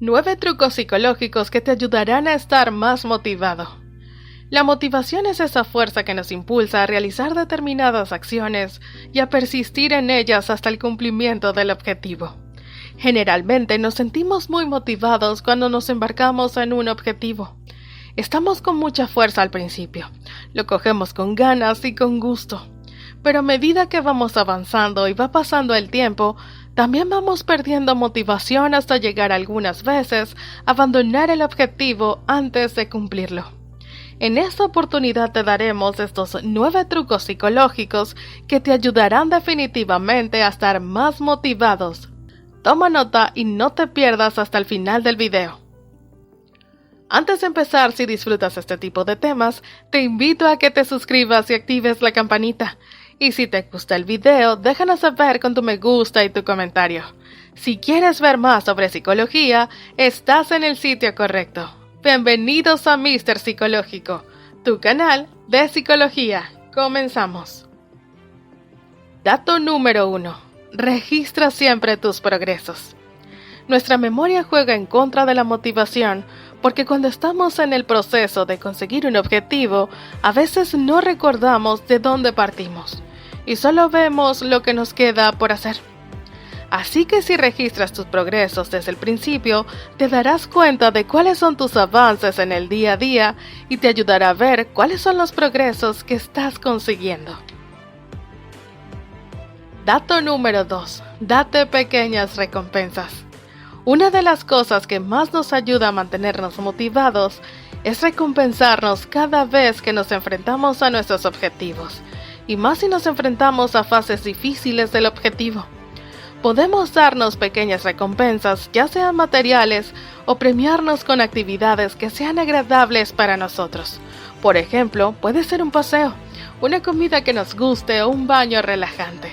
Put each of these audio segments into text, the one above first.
9 trucos psicológicos que te ayudarán a estar más motivado. La motivación es esa fuerza que nos impulsa a realizar determinadas acciones y a persistir en ellas hasta el cumplimiento del objetivo. Generalmente nos sentimos muy motivados cuando nos embarcamos en un objetivo. Estamos con mucha fuerza al principio, lo cogemos con ganas y con gusto. Pero a medida que vamos avanzando y va pasando el tiempo, también vamos perdiendo motivación hasta llegar algunas veces a abandonar el objetivo antes de cumplirlo. En esta oportunidad te daremos estos 9 trucos psicológicos que te ayudarán definitivamente a estar más motivados. Toma nota y no te pierdas hasta el final del video. Antes de empezar, si disfrutas este tipo de temas, te invito a que te suscribas y actives la campanita. Y si te gusta el video, déjanos saber con tu me gusta y tu comentario. Si quieres ver más sobre psicología, estás en el sitio correcto. Bienvenidos a Mr. Psicológico, tu canal de psicología. Comenzamos. Dato número 1. Registra siempre tus progresos. Nuestra memoria juega en contra de la motivación porque cuando estamos en el proceso de conseguir un objetivo, a veces no recordamos de dónde partimos y solo vemos lo que nos queda por hacer. Así que si registras tus progresos desde el principio, te darás cuenta de cuáles son tus avances en el día a día y te ayudará a ver cuáles son los progresos que estás consiguiendo. Dato número 2. Date pequeñas recompensas. Una de las cosas que más nos ayuda a mantenernos motivados es recompensarnos cada vez que nos enfrentamos a nuestros objetivos, y más si nos enfrentamos a fases difíciles del objetivo. Podemos darnos pequeñas recompensas, ya sean materiales o premiarnos con actividades que sean agradables para nosotros. Por ejemplo, puede ser un paseo, una comida que nos guste o un baño relajante.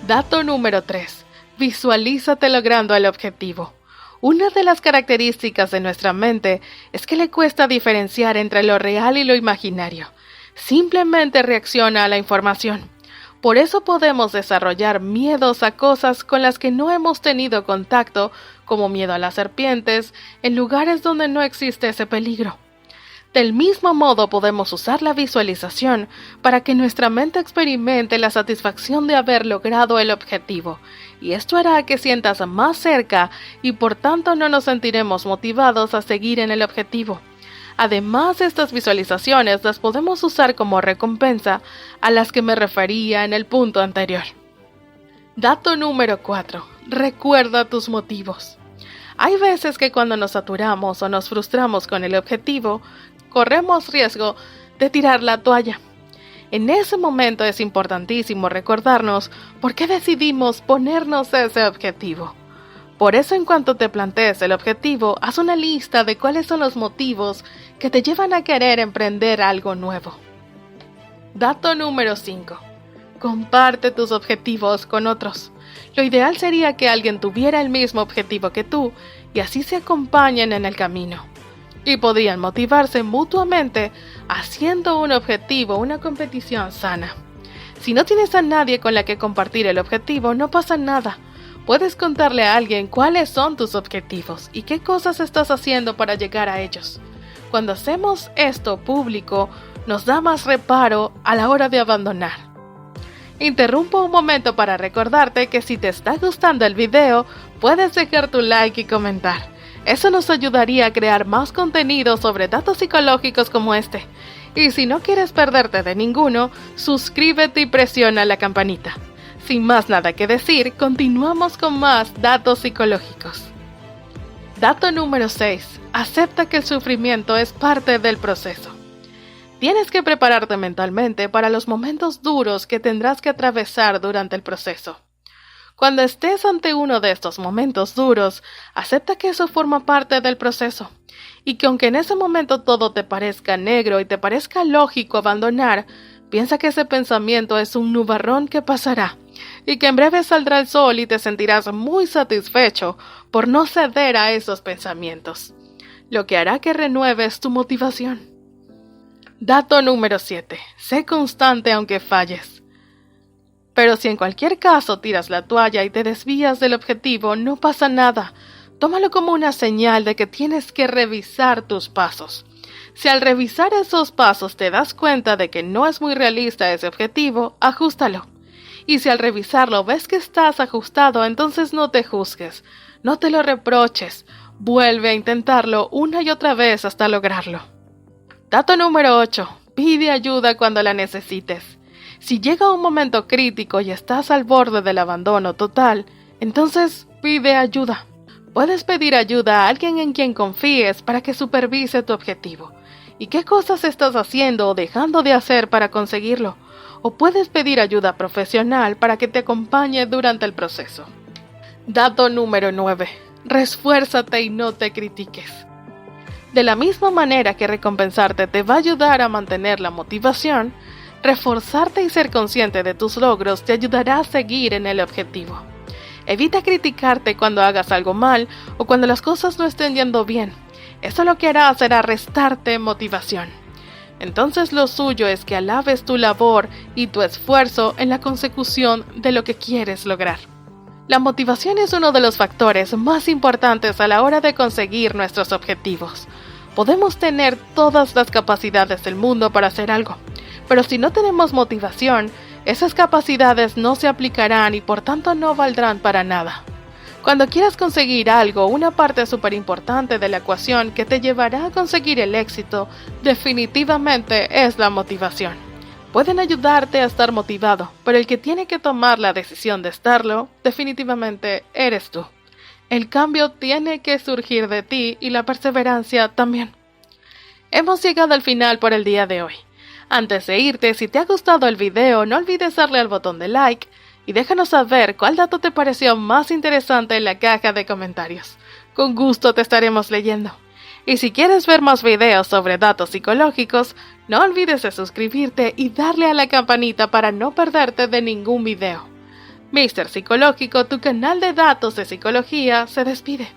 Dato número 3. Visualízate logrando el objetivo. Una de las características de nuestra mente es que le cuesta diferenciar entre lo real y lo imaginario. Simplemente reacciona a la información. Por eso podemos desarrollar miedos a cosas con las que no hemos tenido contacto, como miedo a las serpientes, en lugares donde no existe ese peligro. Del mismo modo podemos usar la visualización para que nuestra mente experimente la satisfacción de haber logrado el objetivo, y esto hará que sientas más cerca y por tanto no nos sentiremos motivados a seguir en el objetivo. Además, estas visualizaciones las podemos usar como recompensa a las que me refería en el punto anterior. Dato número 4. Recuerda tus motivos. Hay veces que cuando nos saturamos o nos frustramos con el objetivo, corremos riesgo de tirar la toalla. En ese momento es importantísimo recordarnos por qué decidimos ponernos ese objetivo. Por eso, en cuanto te plantees el objetivo, haz una lista de cuáles son los motivos que te llevan a querer emprender algo nuevo. Dato número 5. Comparte tus objetivos con otros. Lo ideal sería que alguien tuviera el mismo objetivo que tú y así se acompañen en el camino. Y podrían motivarse mutuamente haciendo un objetivo una competición sana. Si no tienes a nadie con la que compartir el objetivo, no pasa nada. Puedes contarle a alguien cuáles son tus objetivos y qué cosas estás haciendo para llegar a ellos. Cuando hacemos esto público, nos da más reparo a la hora de abandonar. Interrumpo un momento para recordarte que si te está gustando el video, puedes dejar tu like y comentar. Eso nos ayudaría a crear más contenido sobre datos psicológicos como este. Y si no quieres perderte de ninguno, suscríbete y presiona la campanita. Sin más nada que decir, continuamos con más datos psicológicos. Dato número 6. Acepta que el sufrimiento es parte del proceso. Tienes que prepararte mentalmente para los momentos duros que tendrás que atravesar durante el proceso. Cuando estés ante uno de estos momentos duros, acepta que eso forma parte del proceso, y que aunque en ese momento todo te parezca negro y te parezca lógico abandonar, piensa que ese pensamiento es un nubarrón que pasará, y que en breve saldrá el sol y te sentirás muy satisfecho por no ceder a esos pensamientos, lo que hará que renueves tu motivación. Dato número 7. Sé constante aunque falles. Pero si en cualquier caso tiras la toalla y te desvías del objetivo, no pasa nada. Tómalo como una señal de que tienes que revisar tus pasos. Si al revisar esos pasos te das cuenta de que no es muy realista ese objetivo, ajústalo. Y si al revisarlo ves que estás ajustado, entonces no te juzgues, no te lo reproches, vuelve a intentarlo una y otra vez hasta lograrlo. Dato número 8. Pide ayuda cuando la necesites. Si llega un momento crítico y estás al borde del abandono total, entonces pide ayuda. Puedes pedir ayuda a alguien en quien confíes para que supervise tu objetivo. ¿Y qué cosas estás haciendo o dejando de hacer para conseguirlo? O puedes pedir ayuda profesional para que te acompañe durante el proceso. Dato número 9. Reesfuérzate y no te critiques. De la misma manera que recompensarte te va a ayudar a mantener la motivación, reforzarte y ser consciente de tus logros te ayudará a seguir en el objetivo. Evita criticarte cuando hagas algo mal o cuando las cosas no estén yendo bien. Eso lo que hará será restarte motivación. Entonces lo suyo es que alabes tu labor y tu esfuerzo en la consecución de lo que quieres lograr. La motivación es uno de los factores más importantes a la hora de conseguir nuestros objetivos. Podemos tener todas las capacidades del mundo para hacer algo, pero si no tenemos motivación, esas capacidades no se aplicarán y por tanto no valdrán para nada. Cuando quieras conseguir algo, una parte súper importante de la ecuación que te llevará a conseguir el éxito definitivamente es la motivación. Pueden ayudarte a estar motivado, pero el que tiene que tomar la decisión de estarlo, definitivamente eres tú. El cambio tiene que surgir de ti y la perseverancia también. Hemos llegado al final por el día de hoy. Antes de irte, si te ha gustado el video, no olvides darle al botón de like y déjanos saber cuál dato te pareció más interesante en la caja de comentarios. Con gusto te estaremos leyendo. Y si quieres ver más videos sobre datos psicológicos, no olvides de suscribirte y darle a la campanita para no perderte de ningún video. Mr. Psicológico, tu canal de datos de psicología, se despide.